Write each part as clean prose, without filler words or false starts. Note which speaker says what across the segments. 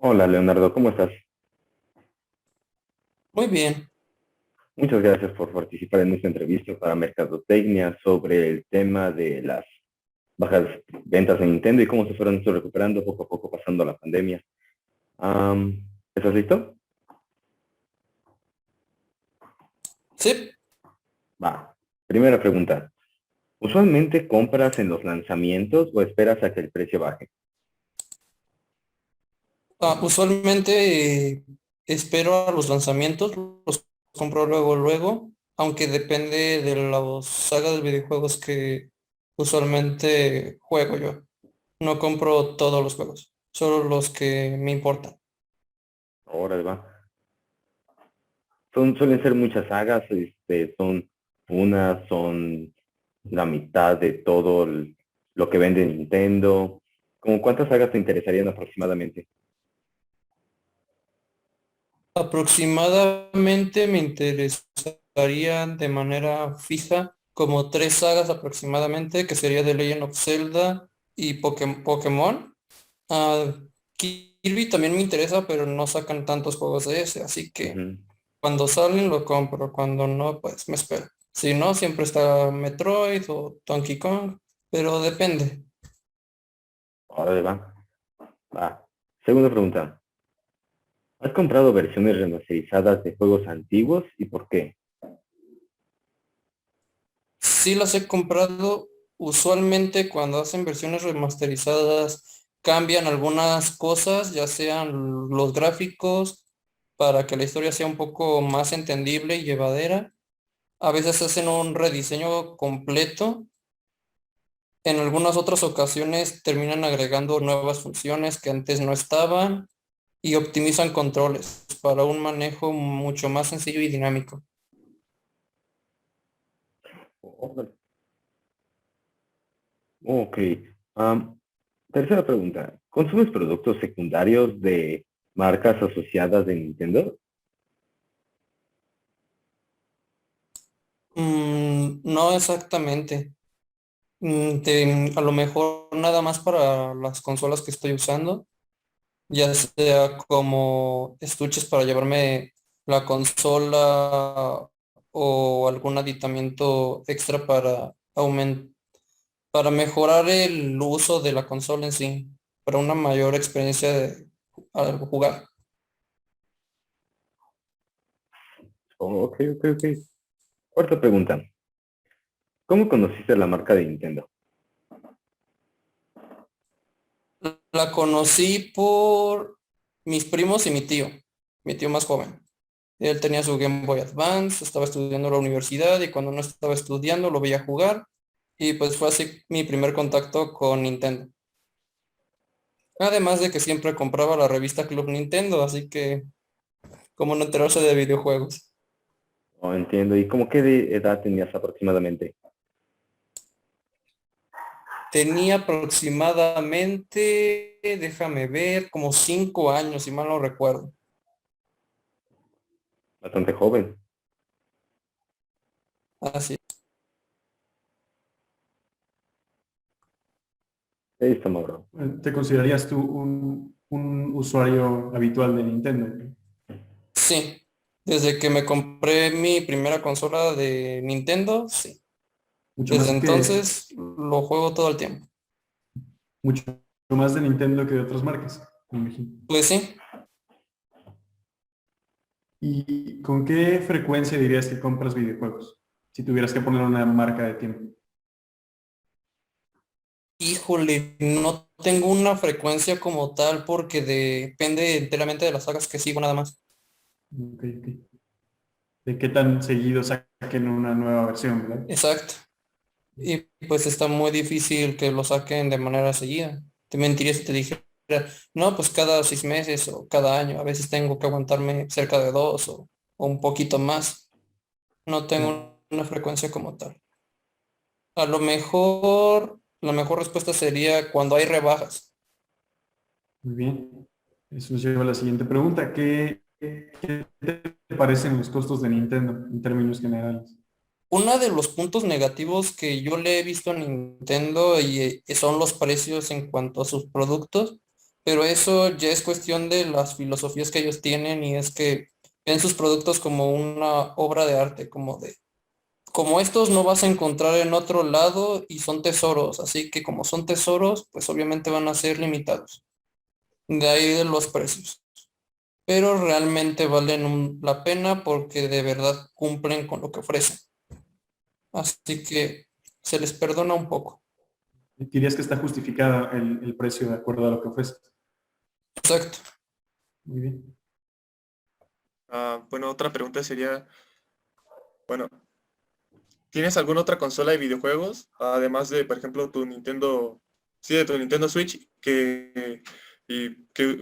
Speaker 1: Hola Leonardo, ¿cómo estás?
Speaker 2: Muy bien.
Speaker 1: Muchas gracias por participar en esta entrevista para Mercadotecnia sobre el tema de las bajas ventas de Nintendo y cómo se fueron recuperando poco a poco pasando la pandemia. Am, ¿Estás listo?
Speaker 2: Sí,
Speaker 1: Va. Primera pregunta. ¿Usualmente compras en los lanzamientos o esperas a que el precio baje?
Speaker 2: usualmente espero a los lanzamientos, los compro luego, aunque depende de la saga de videojuegos que usualmente juego yo. No compro todos los juegos, solo los que me importan.
Speaker 1: Ahora va. Suelen ser muchas sagas, son son la mitad de lo que vende Nintendo. ¿Cómo cuántas sagas te interesarían aproximadamente?
Speaker 2: Aproximadamente me interesarían de manera fija como tres sagas aproximadamente, que sería The Legend of Zelda y Pokémon. Ah, Kirby también me interesa, pero no sacan tantos juegos de ese, así que
Speaker 1: Ujú.
Speaker 2: cuando salen lo compro, cuando no, pues me espero. Si no, siempre está Metroid o Donkey Kong, pero depende.
Speaker 1: Ahora va. Va. Segunda pregunta. ¿Has comprado versiones remasterizadas de juegos antiguos y por qué?
Speaker 2: Sí las he comprado, usualmente cuando hacen versiones remasterizadas cambian algunas cosas, ya sean los gráficos, para que la historia sea un poco más entendible y llevadera. A veces hacen un rediseño completo. En algunas otras ocasiones terminan agregando nuevas funciones que antes no estaban y optimizan controles para un manejo mucho más sencillo y dinámico.
Speaker 1: Órale. Ok. Am, Tercera pregunta. ¿Consumes productos secundarios de marcas asociadas de Nintendo?
Speaker 2: No exactamente. A lo mejor nada más para las consolas que estoy usando, ya sea como estuches para llevarme la consola o algún aditamento extra para mejorar el uso de la consola en sí, para una mayor experiencia al jugar.
Speaker 1: Oh, ok, ok, ok. Cuarta pregunta. ¿Cómo conociste la marca de Nintendo?
Speaker 2: La conocí por mis primos y mi tío más joven. Él tenía su Game Boy Advance, estaba estudiando en la universidad y cuando no estaba estudiando lo veía jugar y pues fue así mi primer contacto con Nintendo. Además de que siempre compraba la revista Club Nintendo, así que como no enterarse de videojuegos.
Speaker 1: No entiendo. ¿Y cómo qué edad tenías aproximadamente?
Speaker 2: Tenía aproximadamente, déjame ver, como 5 años, si mal no recuerdo.
Speaker 1: Bastante joven.
Speaker 2: Así.
Speaker 1: Listo, Mauro.
Speaker 3: ¿Te considerarías tú un usuario habitual de Nintendo?
Speaker 2: Sí. Desde que me compré mi primera consola de Nintendo, sí.
Speaker 3: Mucho
Speaker 2: Desde
Speaker 3: más que,
Speaker 2: entonces lo juego todo el tiempo.
Speaker 3: mucho más de Nintendo que de otras marcas, me imagino.
Speaker 2: Pues sí.
Speaker 3: ¿Y con qué frecuencia dirías que compras videojuegos? Si tuvieras que poner una marca de tiempo.
Speaker 2: Híjole, no tengo una frecuencia como tal porque depende enteramente de las sagas que sigo nada más.
Speaker 3: Ok, ok. ¿De qué tan seguido saquen una nueva versión, verdad?
Speaker 2: Exacto. Y pues está muy difícil que lo saquen de manera seguida. Te mentiría si te dijera, no, pues cada 6 meses o cada año. A veces tengo que aguantarme cerca de dos o un poquito más. No
Speaker 3: Claro.
Speaker 2: tengo una frecuencia como tal. A lo mejor, la mejor respuesta sería cuando hay rebajas.
Speaker 3: Muy bien. Eso nos lleva a la siguiente pregunta. ¿Qué te parecen los costos de Nintendo en términos generales?
Speaker 2: Uno de los puntos negativos que yo le he visto a Nintendo y son los precios en cuanto a sus productos, pero eso ya es cuestión de las filosofías que ellos tienen y es que ven sus productos como una obra de arte, como estos no vas a encontrar en otro lado y son tesoros, así que como son tesoros, pues obviamente van a ser limitados. De ahí de los precios. Pero realmente valen la pena porque de verdad cumplen con lo que ofrecen. Así que se les perdona un poco.
Speaker 3: Dirías que está justificada el precio de acuerdo a lo que ofrece.
Speaker 2: Exacto.
Speaker 3: Muy bien.
Speaker 4: Bueno, otra pregunta sería, bueno, ¿tienes alguna otra consola de videojuegos? Además de, por ejemplo, tu Nintendo, sí, de tu Nintendo Switch,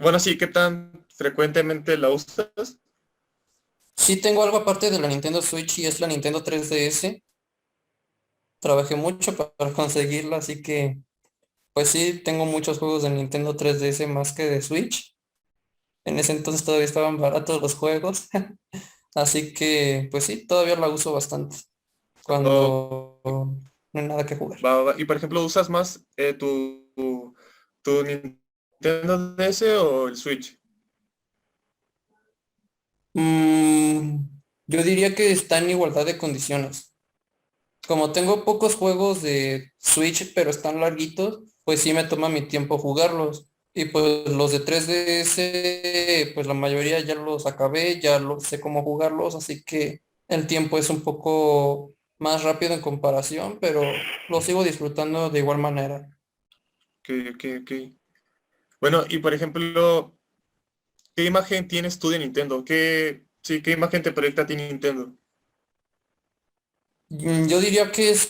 Speaker 4: bueno, sí, ¿qué tan frecuentemente la usas?
Speaker 2: Sí tengo algo aparte de la Nintendo Switch y es la Nintendo 3DS. Trabajé mucho para conseguirla, así que pues sí, tengo muchos juegos de Nintendo 3DS más que de Switch. En ese entonces todavía estaban baratos los juegos. Así que pues sí, todavía la uso bastante
Speaker 4: O,
Speaker 2: cuando no hay nada que jugar.
Speaker 4: y, por ejemplo, ¿usas más tu Nintendo DS o el Switch?
Speaker 2: Mm, yo diría que está en igualdad de condiciones. Como tengo pocos juegos de Switch, pero están larguitos, pues sí me toma mi tiempo jugarlos. Y pues los de 3DS, pues la mayoría ya los acabé, ya sé cómo jugarlos, así que el tiempo es un poco más rápido en comparación, pero lo sigo disfrutando de igual manera.
Speaker 4: Ok, ok, ok. Bueno, y por ejemplo, ¿qué imagen tienes tú de Nintendo? ¿Qué imagen te proyecta a ti Nintendo?
Speaker 2: Yo diría que es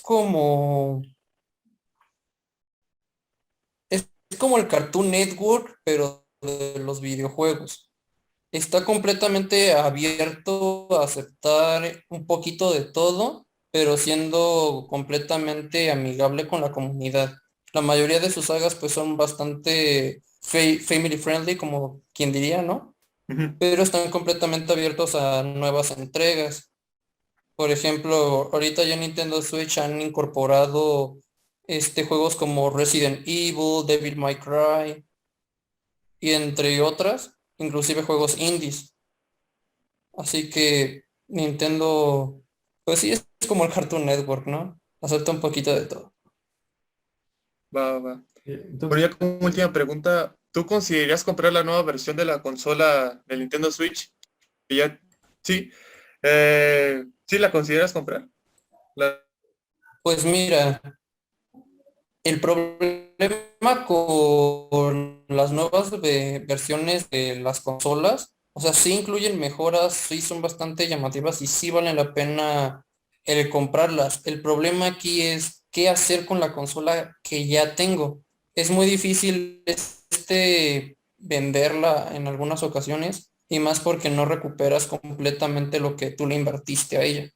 Speaker 2: como el Cartoon Network, pero de los videojuegos. Está completamente abierto a aceptar un poquito de todo, pero siendo completamente amigable con la comunidad. La mayoría de sus sagas pues son bastante family friendly, como quien diría, ¿no?
Speaker 4: Ujú.
Speaker 2: Pero están completamente abiertos a nuevas entregas. Por ejemplo, ahorita ya en Nintendo Switch han incorporado juegos como Resident Evil, Devil May Cry y entre otras, inclusive juegos indies. Así que Nintendo, pues sí, es como el Cartoon Network, ¿no? Acepta un poquito de todo.
Speaker 4: Va, va. Bueno,
Speaker 3: Entonces,
Speaker 4: ya como última pregunta, ¿tú considerarías comprar la nueva versión de la consola del Nintendo Switch? Y ya, sí, ¿sí la consideras comprar? La-
Speaker 2: Pues mira, el problema con las nuevas versiones de las consolas, o sea, sí incluyen mejoras, sí son bastante llamativas y sí valen la pena el comprarlas. El problema aquí es qué hacer con la consola que ya tengo. Es muy difícil venderla en algunas ocasiones y más porque no recuperas completamente lo que tú le invertiste a ella.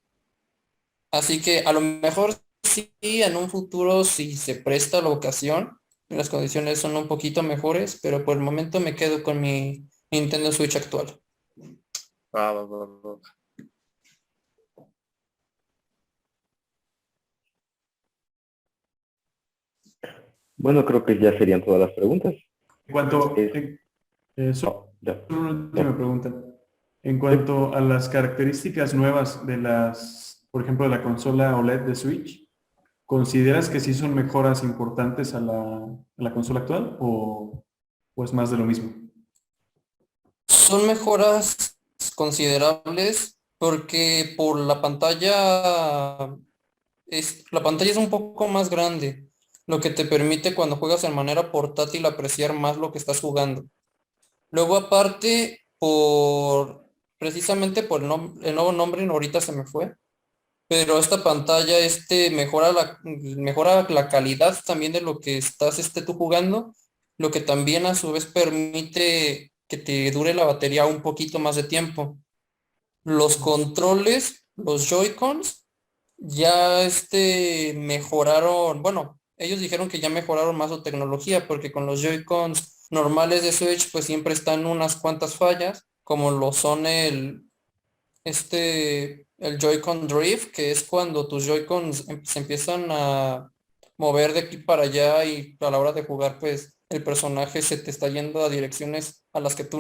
Speaker 2: Así que a lo mejor sí, en un futuro, si se presta la ocasión, las condiciones son un poquito mejores, pero por el momento me quedo con mi Nintendo Switch actual.
Speaker 4: Va, va, va, va.
Speaker 1: Bueno, creo que ya serían todas las preguntas.
Speaker 3: en cuanto,
Speaker 1: Es,
Speaker 3: solo
Speaker 1: oh, ya,
Speaker 3: una última
Speaker 1: ya.
Speaker 3: pregunta. En
Speaker 1: Sí.
Speaker 3: cuanto a las características nuevas de por ejemplo, de la consola OLED de Switch, ¿consideras que sí son mejoras importantes a la consola actual o es más de lo mismo?
Speaker 2: Son mejoras considerables porque por la pantalla es un poco más grande, lo que te permite cuando juegas en manera portátil apreciar más lo que estás jugando. Luego aparte, precisamente por el nuevo nombre, ahorita se me fue, pero esta pantalla mejora la calidad también de lo que estás tú jugando, lo que también a su vez permite que te dure la batería un poquito más de tiempo. Los controles, los Joy-Cons, ya mejoraron, bueno, ellos dijeron que ya mejoraron más su tecnología porque con los Joy-Cons normales de Switch pues siempre están unas cuantas fallas, como lo son el Joy-Con Drift, que es cuando tus Joy-Cons se empiezan a mover de aquí para allá y a la hora de jugar pues el personaje se te está yendo a direcciones a las que tú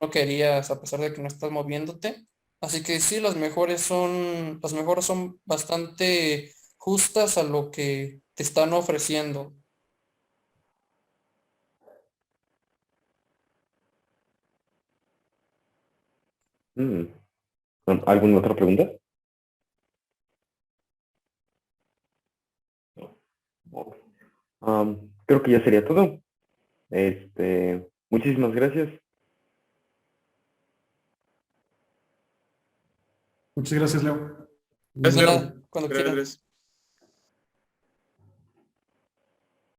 Speaker 2: no querías, a pesar de que no estás moviéndote. Así que sí, las mejoras son bastante justas a lo que te están ofreciendo.
Speaker 1: Mm. ¿Alguna otra pregunta? No. Creo que ya sería todo. Muchísimas gracias.
Speaker 3: Muchas gracias, Leo.
Speaker 4: Gracias,
Speaker 2: De
Speaker 4: Leo.
Speaker 2: nada, cuando quieran.
Speaker 4: Gracias.